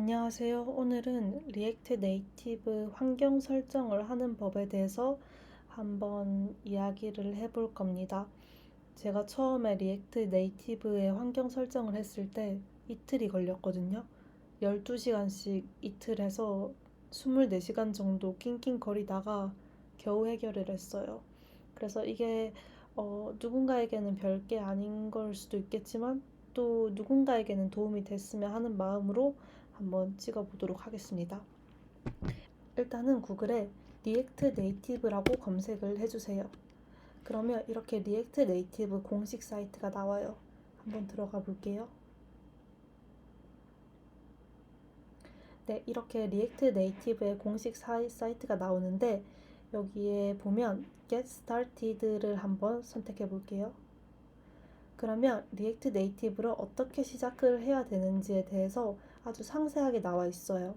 안녕하세요. 오늘은 리액트 네이티브 환경 설정을 하는 법에 대해서 한번 이야기를 해볼 겁니다. 제가 처음에 리액트 네이티브의 환경 설정을 했을 때 이틀이 걸렸거든요. 12시간씩 이틀 해서 24시간 정도 낑낑거리다가 겨우 해결을 했어요. 그래서 이게 누군가에게는 별게 아닌 걸 수도 있겠지만 또 누군가에게는 도움이 됐으면 하는 마음으로 한번 찍어보도록 하겠습니다. 일단은 구글에 리액트 네이티브라고 검색을 해주세요. 그러면 이렇게 리액트 네이티브 공식 사이트가 나와요. 한번 들어가 볼게요. 네, 이렇게 리액트 네이티브의 공식 사이트가 나오는데 여기에 보면 Get Started를 한번 선택해 볼게요. 그러면 리액트 네이티브를 어떻게 시작을 해야 되는지에 대해서 아주 상세하게 나와 있어요.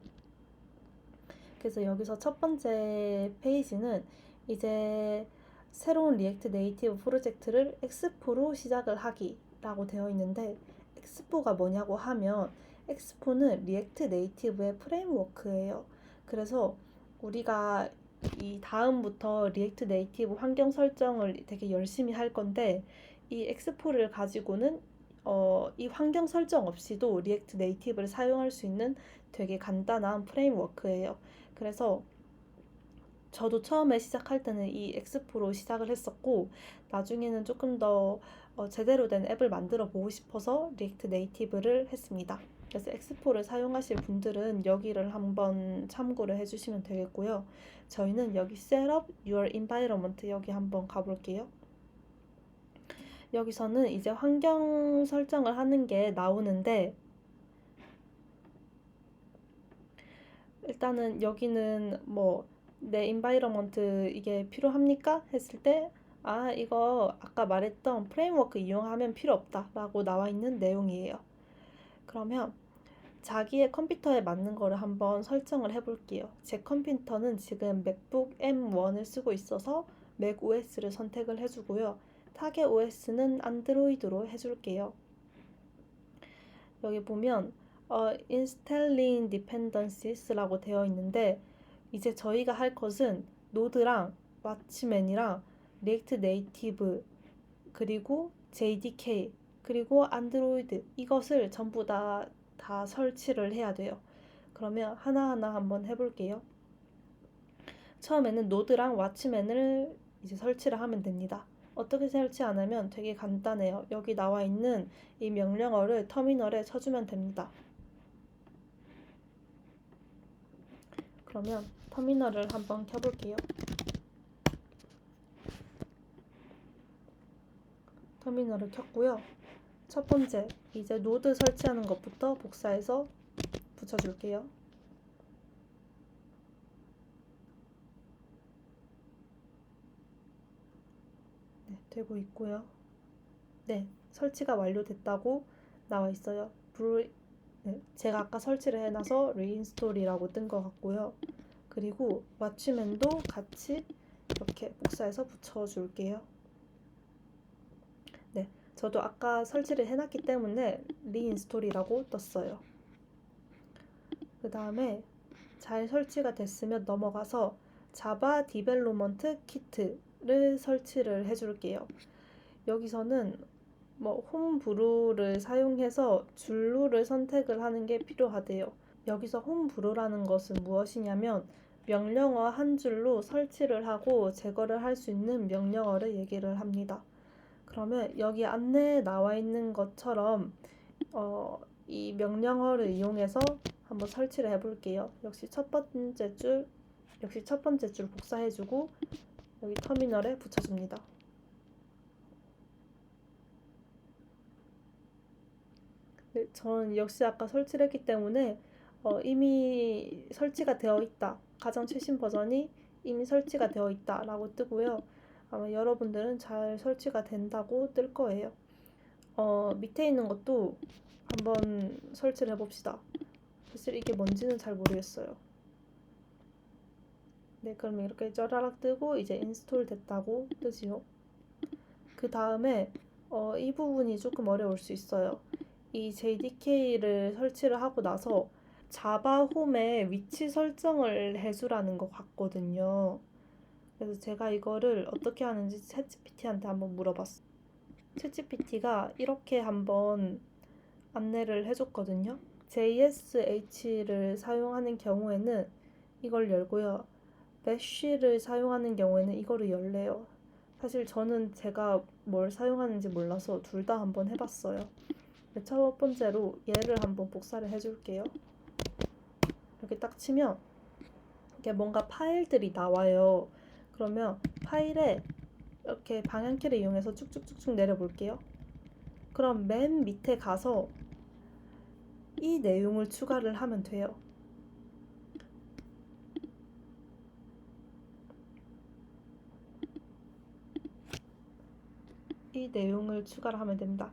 그래서 여기서 첫 번째 페이지는 이제 새로운 리액트 네이티브 프로젝트를 엑스포로 시작을 하기라고 되어 있는데, 엑스포가 뭐냐고 하면 엑스포는 리액트 네이티브의 프레임워크예요. 그래서 우리가 이 다음부터 리액트 네이티브 환경 설정을 되게 열심히 할 건데, 이 엑스포를 가지고는 이 환경 설정 없이도 리액트 네이티브를 사용할 수 있는 되게 간단한 프레임워크예요. 그래서 저도 처음에 시작할 때는 이 엑스포로 시작을 했었고, 나중에는 조금 더 제대로 된 앱을 만들어 보고 싶어서 리액트 네이티브를 했습니다. 그래서 엑스포를 사용하실 분들은 여기를 한번 참고를 해주시면 되겠고요. 저희는 여기 Set up your environment 여기 한번 가볼게요. 여기서는 이제 환경 설정을 하는 게 나오는데, 일단은 여기는 뭐 내 인바이러먼트 이게 필요합니까? 했을 때 이거 아까 말했던 프레임워크 이용하면 필요 없다 라고 나와 있는 내용이에요. 그러면 자기의 컴퓨터에 맞는 거를 한번 설정을 해볼게요. 제 컴퓨터는 지금 맥북 M1을 쓰고 있어서 맥OS를 선택을 해주고요. 타겟 OS는 안드로이드로 해줄게요. 여기 보면 installing dependencies라고 되어 있는데, 이제 저희가 할 것은 노드랑 왓치맨이랑 리액트 네이티브 그리고 JDK 그리고 안드로이드 이것을 전부 다 설치를 해야 돼요. 그러면 하나하나 한번 해볼게요. 처음에는 노드랑 왓치맨을 이제 설치를 하면 됩니다. 어떻게 설치 안 하면 되게 간단해요. 여기 나와 있는 이 명령어를 터미널에 쳐주면 됩니다. 그러면 터미널을 한번 켜볼게요. 터미널을 켰고요. 첫 번째, 이제 노드 설치하는 것부터 복사해서 붙여줄게요. 네, 되고 있고요. 네, 설치가 완료됐다고 나와 있어요. 네, 제가 아까 설치를 해놔서 리인스톨이라고 뜬 것 같고요. 그리고 왓츠맨도 같이 이렇게 복사해서 붙여줄게요. 네, 저도 아까 설치를 해놨기 때문에 리인스톨이라고 떴어요. 그 다음에 잘 설치가 됐으면 넘어가서 자바 디벨로먼트 키트를 설치를 해줄게요. 여기서는 뭐 홈브루를 사용해서 줄루를 선택을 하는 게 필요하대요. 여기서 홈브루라는 것은 무엇이냐면 명령어 한 줄로 설치를 하고 제거를 할 수 있는 명령어를 얘기를 합니다. 그러면 여기 안내에 나와 있는 것처럼 이 명령어를 이용해서 한번 설치를 해볼게요. 역시 첫 번째 줄 복사해주고 여기 터미널에 붙여줍니다. 네, 저는 역시 아까 설치를 했기 때문에 이미 설치가 되어 있다. 가장 최신 버전이 이미 설치가 되어 있다 라고 뜨고요. 아마 여러분들은 잘 설치가 된다고 뜰 거예요. 밑에 있는 것도 한번 설치를 해봅시다. 사실 이게 뭔지는 잘 모르겠어요. 네, 그러면 이렇게 쩌라락 뜨고 이제 인스톨 됐다고 뜨지요. 그 다음에 이 부분이 조금 어려울 수 있어요. 이 JDK를 설치를 하고 나서 자바 홈의 위치 설정을 해주라는 것 같거든요. 그래서 제가 이거를 어떻게 하는지 챗GPT한테 한번 물어봤어요. 챗GPT가 이렇게 한번 안내를 해줬거든요. JSH를 사용하는 경우에는 이걸 열고요. 배쉬를 사용하는 경우에는 이거를 열래요. 사실 저는 제가 뭘 사용하는지 몰라서 둘 다 한번 해봤어요. 첫 번째로 얘를 한번 복사를 해줄게요. 이렇게 딱 치면 이렇게 뭔가 파일들이 나와요. 그러면 파일에 이렇게 방향키를 이용해서 쭉쭉쭉쭉 내려볼게요. 그럼 맨 밑에 가서 이 내용을 추가를 하면 돼요. 이 내용을 추가를 하면 됩니다.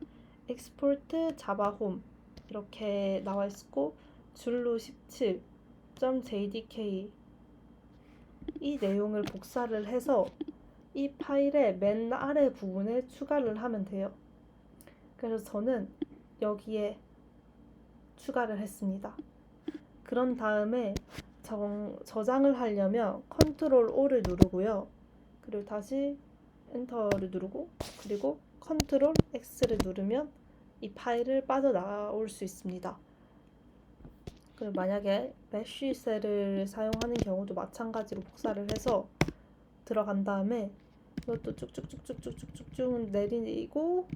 export java home 이렇게 나와 있고 줄로 17.jdk 이 내용을 복사를 해서 이 파일의 맨 아래 부분에 추가를 하면 돼요. 그래서 저는 여기에 추가를 했습니다. 그런 다음에 저장을 하려면 컨트롤 O를 누르고요. 그리고 다시 엔터를 누르고 그리고 컨트롤 X를 누르면 이 파일을 빠져나올 수 있습니다. 그리고 만약에 메쉬 셀을 사용하는 경우도 마찬가지로 복사를 해서 들어간 다음에 이것도 쭉쭉쭉쭉쭉쭉쭉 내리고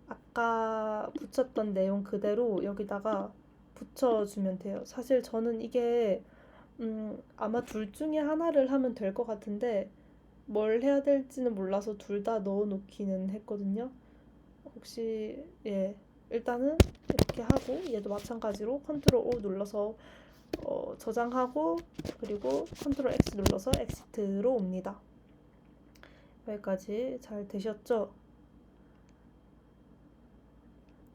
아까 붙였던 내용 그대로 여기다가 붙여주면 돼요. 사실 저는 이게 아마 둘 중에 하나를 하면 될 것 같은데 뭘 해야 될지는 몰라서 둘 다 넣어놓기는 했거든요. 혹시 일단은 이렇게 하고 얘도 마찬가지로 컨트롤 O 눌러서 저장하고 그리고 컨트롤 X 눌러서 엑시트로 옵니다. 여기까지 잘 되셨죠?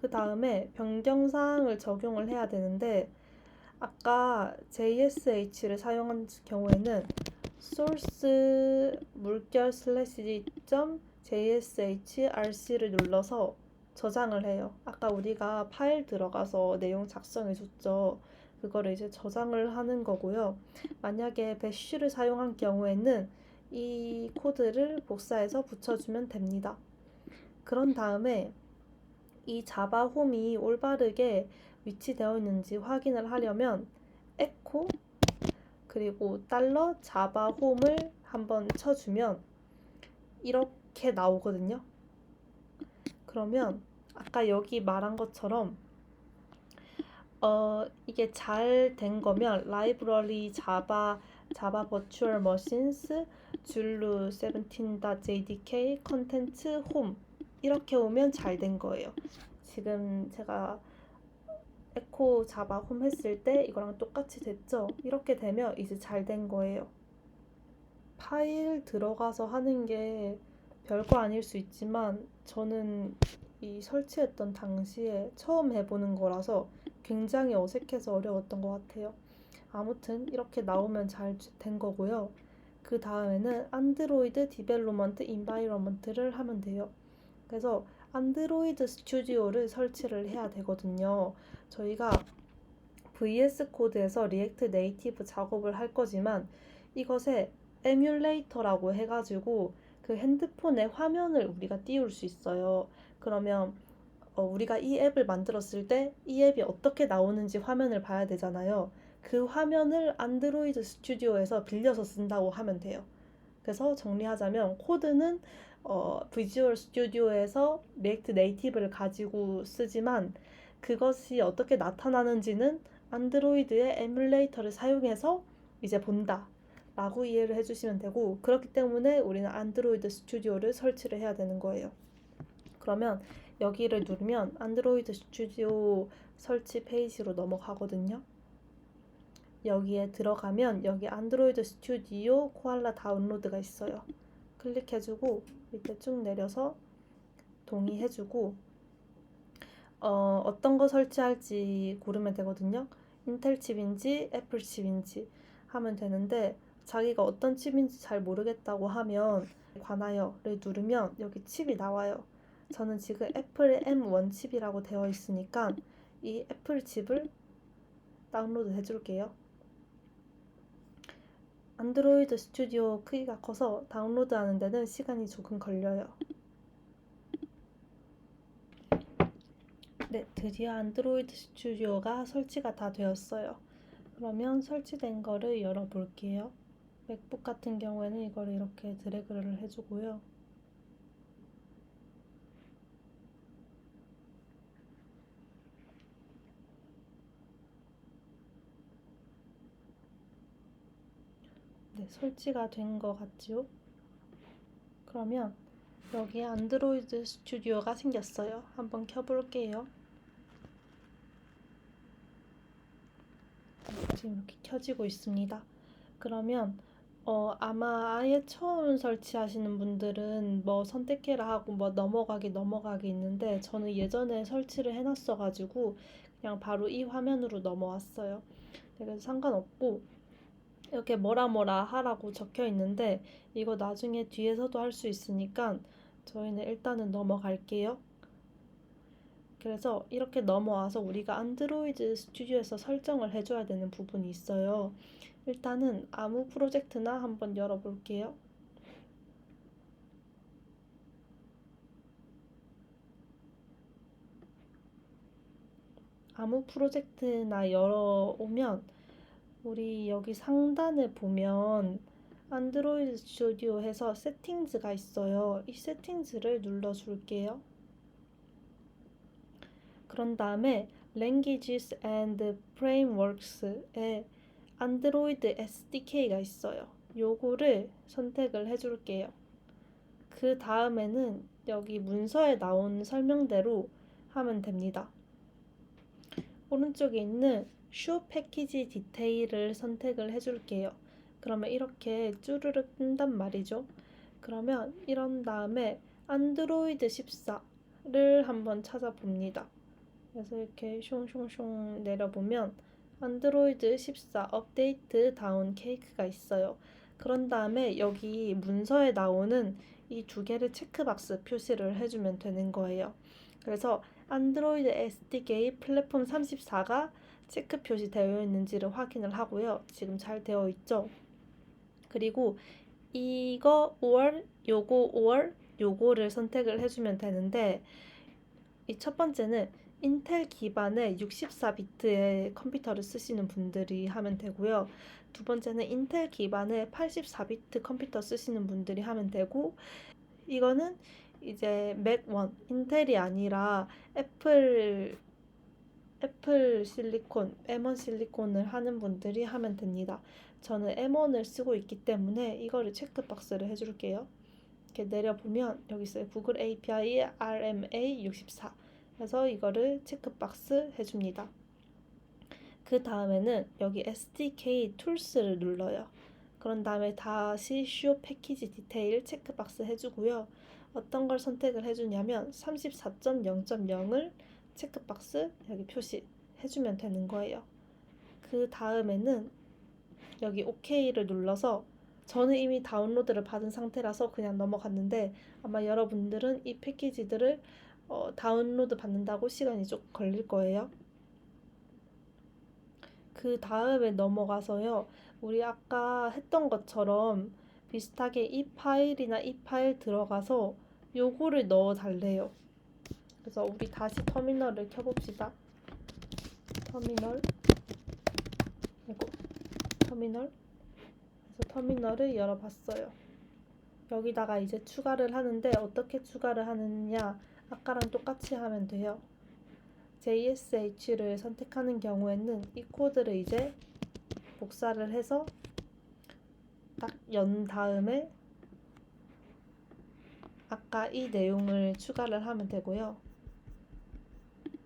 그 다음에 변경사항을 적용을 해야 되는데 아까 JSH를 사용한 경우에는 source 물결 /g.jshrc를 눌러서 저장을 해요. 아까 우리가 파일 들어가서 내용 작성해 줬죠. 그거를 이제 저장을 하는 거고요. 만약에 배쉬를 사용한 경우에는 이 코드를 복사해서 붙여주면 됩니다. 그런 다음에 이 자바 홈이 올바르게 위치되어 있는지 확인을 하려면 에코 그리고 달러 자바 홈을 한번 쳐주면 이렇게 나오거든요. 그러면 아까 여기 말한 것처럼 이게 잘 된 거면 라이브러리 자바 버추얼 머신스 줄루 17.jdk 컨텐츠 홈 이렇게 오면 잘 된 거예요. 지금 제가 에코 자바 홈 했을 때 이거랑 똑같이 됐죠? 이렇게 되면 이제 잘 된 거예요. 파일 들어가서 하는 게 별거 아닐 수 있지만 저는 이 설치했던 당시에 처음 해보는 거라서 굉장히 어색해서 어려웠던 것 같아요. 아무튼 이렇게 나오면 잘 된 거고요. 그 다음에는 안드로이드 디벨롭먼트 인바이러먼트를 하면 돼요. 그래서 안드로이드 스튜디오를 설치를 해야 되거든요. 저희가 VS 코드에서 리액트 네이티브 작업을 할 거지만 이것에 에뮬레이터라고 해가지고 그 핸드폰의 화면을 우리가 띄울 수 있어요. 그러면 우리가 이 앱을 만들었을 때 이 앱이 어떻게 나오는지 화면을 봐야 되잖아요. 그 화면을 안드로이드 스튜디오에서 빌려서 쓴다고 하면 돼요. 그래서 정리하자면 코드는 비주얼 스튜디오에서 리액트 네이티브를 가지고 쓰지만 그것이 어떻게 나타나는지는 안드로이드의 에뮬레이터를 사용해서 이제 본다 라고 이해를 해주시면 되고 그렇기 때문에 우리는 안드로이드 스튜디오를 설치를 해야 되는 거예요. 그러면 여기를 누르면 안드로이드 스튜디오 설치 페이지로 넘어가거든요. 여기에 들어가면 여기 안드로이드 스튜디오 코알라 다운로드가 있어요. 클릭해주고 밑에 쭉 내려서 동의해주고 어떤 거 설치할지 고르면 되거든요. 인텔 칩인지 애플 칩인지 하면 되는데 자기가 어떤 칩인지 잘 모르겠다고 하면 관하여를 누르면 여기 칩이 나와요. 저는 지금 애플의 M1 칩이라고 되어 있으니까 이 애플 칩을 다운로드 해줄게요. 안드로이드 스튜디오 크기가 커서 다운로드 하는 데는 시간이 조금 걸려요. 네, 드디어 안드로이드 스튜디오가 설치가 다 되었어요. 그러면 설치된 거를 열어볼게요. 맥북 같은 경우에는 이걸 이렇게 드래그를 해주고요. 네, 설치가 된 것 같지요? 그러면 여기에 안드로이드 스튜디오가 생겼어요. 한번 켜볼게요. 지금 이렇게 켜지고 있습니다. 그러면 아마 아예 처음 설치하시는 분들은 뭐 선택해라 하고 뭐 넘어가기 있는데 저는 예전에 설치를 해놨어가지고 그냥 바로 이 화면으로 넘어왔어요. 그래서 상관없고 이렇게 뭐라 하라고 적혀 있는데 이거 나중에 뒤에서도 할 수 있으니까 저희는 일단은 넘어갈게요. 그래서 이렇게 넘어와서 우리가 안드로이드 스튜디오에서 설정을 해줘야 되는 부분이 있어요. 일단은 아무 프로젝트나 한번 열어볼게요. 아무 프로젝트나 열어오면 우리 여기 상단에 보면 안드로이드 스튜디오 해서 세팅즈가 있어요. 이 세팅즈를 눌러줄게요. 그런 다음에 Languages and Frameworks에 안드로이드 SDK가 있어요. 요거를 선택을 해줄게요. 그 다음에는 여기 문서에 나온 설명대로 하면 됩니다. 오른쪽에 있는 Show 패키지 디테일을 선택을 해줄게요. 그러면 이렇게 쭈르륵 뜬단 말이죠. 그러면 이런 다음에 안드로이드 14를 한번 찾아봅니다. 그래서 이렇게 숑숑숑 내려보면 안드로이드 14 업데이트 다운 케이크가 있어요. 그런 다음에 여기 문서에 나오는 이 두 개를 체크박스 표시를 해주면 되는 거예요. 그래서 안드로이드 SDK 플랫폼 34가 체크 표시되어 있는지를 확인을 하고요. 지금 잘 되어 있죠? 그리고 이거 5월, 요거 5월, 요거를 선택을 해주면 되는데 이 첫 번째는 인텔 기반의 64비트의 컴퓨터를 쓰시는 분들이 하면 되고요. 두 번째는 인텔 기반의 84비트 컴퓨터 쓰시는 분들이 하면 되고 이거는 이제 맥1 인텔이 아니라 애플 실리콘, M1 실리콘을 하는 분들이 하면 됩니다. 저는 M1을 쓰고 있기 때문에 이거를 체크박스를 해줄게요. 이렇게 내려보면 여기 있어요. 구글 API RMA64. 그래서 이거를 체크박스 해줍니다. 그 다음에는 여기 SDK 툴스를 눌러요. 그런 다음에 다시 Show 패키지 디테일 체크박스 해주고요. 어떤 걸 선택을 해주냐면 34.0.0을 체크박스 여기 표시해주면 되는 거예요. 그 다음에는 여기 OK를 눌러서 저는 이미 다운로드를 받은 상태라서 그냥 넘어갔는데 아마 여러분들은 이 패키지들을 다운로드 받는다고 시간이 좀 걸릴 거예요. 그 다음에 넘어가서요. 우리 아까 했던 것처럼 비슷하게 이 파일이나 이 파일 들어가서 요거를 넣어 달래요. 그래서 우리 다시 터미널을 켜봅시다. 터미널, 이거 터미널. 그래서 터미널을 열어봤어요. 여기다가 이제 추가를 하는데 어떻게 추가를 하느냐 아까랑 똑같이 하면 돼요. JSH를 선택하는 경우에는 이 코드를 이제 복사를 해서 딱 연 다음에 아까 이 내용을 추가를 하면 되고요.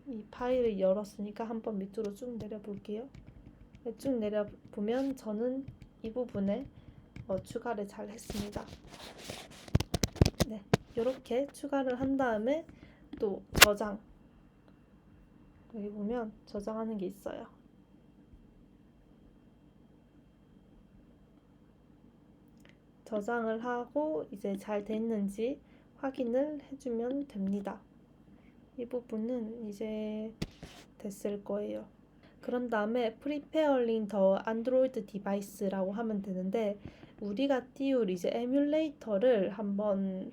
이 파일을 열었으니까 한번 밑으로 쭉 내려볼게요. 쭉 내려보면 저는 이 부분에 추가를 잘 했습니다. 네, 이렇게 추가를 한 다음에 또 저장 여기 보면 저장하는 게 있어요. 저장을 하고 이제 잘 됐는지 확인을 해주면 됩니다. 이 부분은 이제 됐을 거예요. 그런 다음에 Preparing the Android Device라고 하면 되는데 우리가 띄울 이제 에뮬레이터를 한번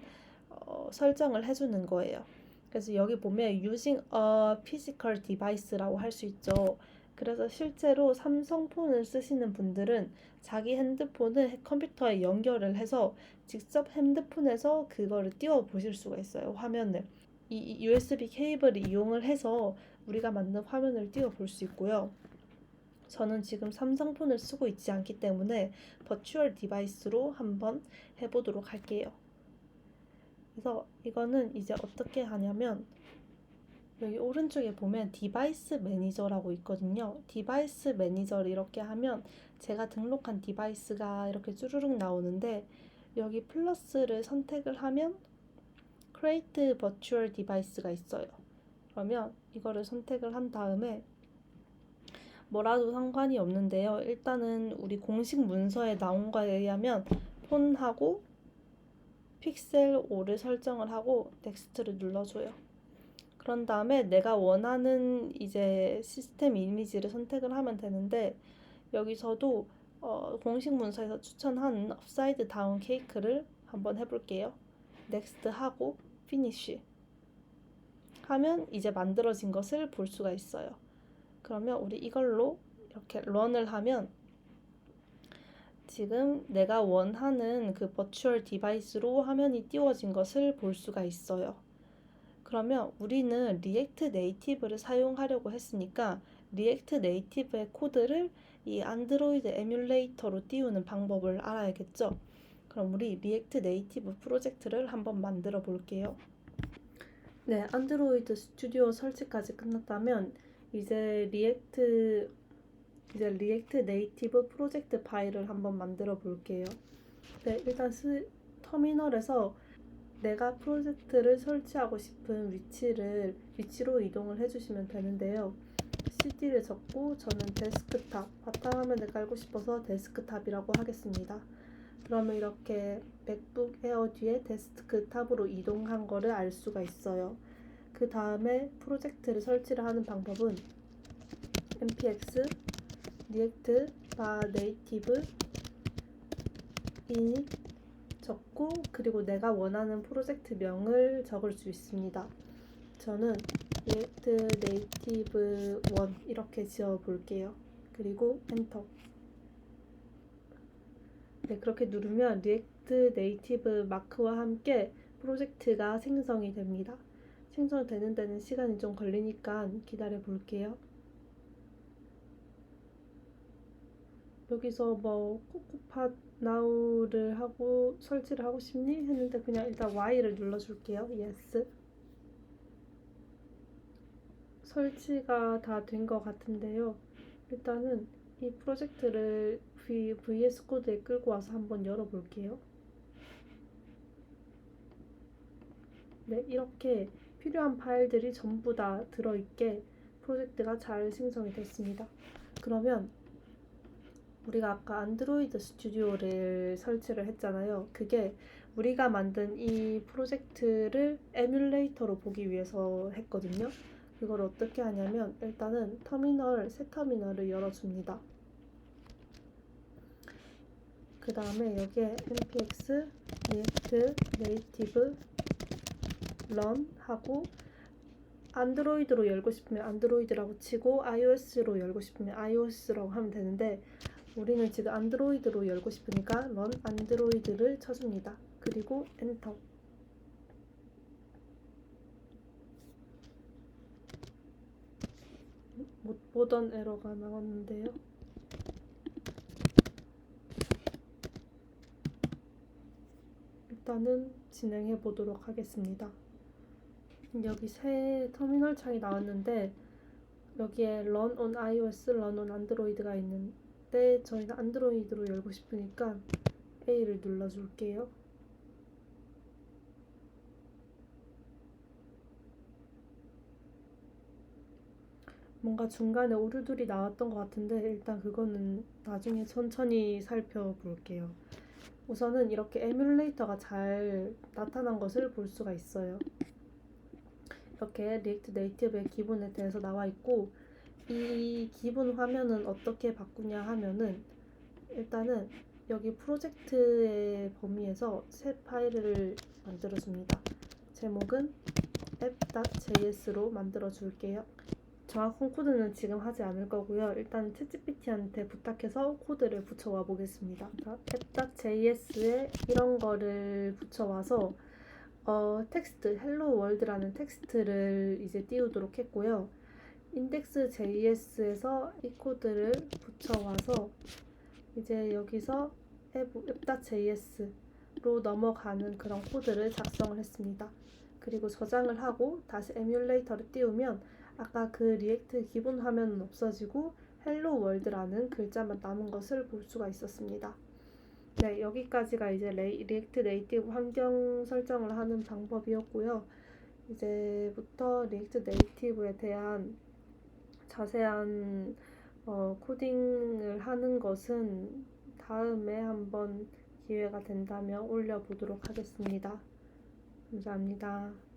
설정을 해주는 거예요. 그래서 여기 보면 Using a Physical Device라고 할 수 있죠. 그래서 실제로 삼성폰을 쓰시는 분들은 자기 핸드폰을 컴퓨터에 연결을 해서 직접 핸드폰에서 그거를 띄워 보실 수가 있어요. 화면을. 이 USB 케이블을 이용을 해서 우리가 만든 화면을 띄워 볼 수 있고요. 저는 지금 삼성폰을 쓰고 있지 않기 때문에 버추얼 디바이스로 한번 해보도록 할게요. 그래서 이거는 이제 어떻게 하냐면 여기 오른쪽에 보면 디바이스 매니저라고 있거든요. 디바이스 매니저를 이렇게 하면 제가 등록한 디바이스가 이렇게 쭈루룩 나오는데 여기 플러스를 선택을 하면 Create Virtual Device가 있어요. 그러면 이거를 선택을 한 다음에 뭐라도 상관이 없는데요. 일단은 우리 공식 문서에 나온 거에 의하면 폰하고 픽셀 5를 설정을 하고 넥스트를 눌러줘요. 그런 다음에 내가 원하는 이제 시스템 이미지를 선택을 하면 되는데 여기서도 공식 문서에서 추천한 업사이드 다운 케이크를 한번 해볼게요. 넥스트 하고 피니쉬 하면 이제 만들어진 것을 볼 수가 있어요. 그러면 우리 이걸로 이렇게 런을 하면 지금 내가 원하는 그 버추얼 디바이스로 화면이 띄워진 것을 볼 수가 있어요. 그러면 우리는 리액트 네이티브를 사용하려고 했으니까 리액트 네이티브의 코드를 이 안드로이드 에뮬레이터로 띄우는 방법을 알아야겠죠. 그럼 우리 리액트 네이티브 프로젝트를 한번 만들어 볼게요. 네, 안드로이드 스튜디오 설치까지 끝났다면 이제 리액트 네이티브 프로젝트 파일을 한번 만들어 볼게요. 네, 일단 터미널에서 내가 프로젝트를 설치하고 싶은 위치로 이동을 해주시면 되는데요. CD를 적고 저는 데스크탑, 바탕화면을 깔고 싶어서 데스크탑이라고 하겠습니다. 그러면 이렇게 맥북 에어 뒤에 데스크탑으로 이동한 거를 알 수가 있어요. 그 다음에 프로젝트를 설치를 하는 방법은 npx react native init 적고 그리고 내가 원하는 프로젝트 명을 적을 수 있습니다. 저는 React Native 1 이렇게 지어 볼게요. 그리고 엔터. 네, 그렇게 누르면 React Native 마크와 함께 프로젝트가 생성이 됩니다. 생성되는 데는 시간이 좀 걸리니까 기다려 볼게요. 여기서 뭐 코코팟 now를 하고 설치를 하고 싶니? 했는데 그냥 일단 Y를 눌러줄게요. Yes. 설치가 다 된 것 같은데요. 일단은 이 프로젝트를 VS 코드에 끌고 와서 한번 열어볼게요. 네, 이렇게 필요한 파일들이 전부 다 들어있게 프로젝트가 잘 생성이 됐습니다. 그러면 우리가 아까 안드로이드 스튜디오를 설치를 했잖아요. 그게 우리가 만든 이 프로젝트를 에뮬레이터로 보기 위해서 했거든요. 이걸 어떻게 하냐면 일단은 새 터미널을 열어줍니다. 그 다음에 여기에 npx react native run 하고 안드로이드로 열고 싶으면 안드로이드라고 치고 iOS로 열고 싶으면 iOS라고 하면 되는데 우리는 지금 안드로이드로 열고 싶으니까 run 안드로이드를 쳐줍니다. 그리고 엔터. 못 보던 에러가 나왔는데요. 일단은 진행해 보도록 하겠습니다. 여기 새 터미널 창이 나왔는데 여기에 Run on iOS, Run on Android가 있는데 저희는 안드로이드로 열고 싶으니까 A를 눌러줄게요. 뭔가 중간에 오류들이 나왔던 것 같은데 일단 그거는 나중에 천천히 살펴볼게요. 우선은 이렇게 에뮬레이터가 잘 나타난 것을 볼 수가 있어요. 이렇게 리액트 네이티브의 기본에 대해서 나와 있고, 이 기본 화면은 어떻게 바꾸냐 하면은 일단은 여기 프로젝트의 범위에서 새 파일을 만들어 줍니다. 제목은 app.js로 만들어 줄게요. 정확한 코드는 지금 하지 않을 거고요. 일단 챗GPT한테 부탁해서 코드를 붙여와 보겠습니다. app.js에 이런 거를 붙여와서 텍스트 hello world라는 텍스트를 이제 띄우도록 했고요. index.js에서 이 코드를 붙여와서 이제 여기서 app.js로 넘어가는 그런 코드를 작성을 했습니다. 그리고 저장을 하고 다시 에뮬레이터를 띄우면 아까 그 리액트 기본 화면은 없어지고 헬로 월드라는 글자만 남은 것을 볼 수가 있었습니다. 네, 여기까지가 이제 리액트 네이티브 환경 설정을 하는 방법이었고요. 이제부터 리액트 네이티브에 대한 자세한 코딩을 하는 것은 다음에 한번 기회가 된다면 올려보도록 하겠습니다. 감사합니다.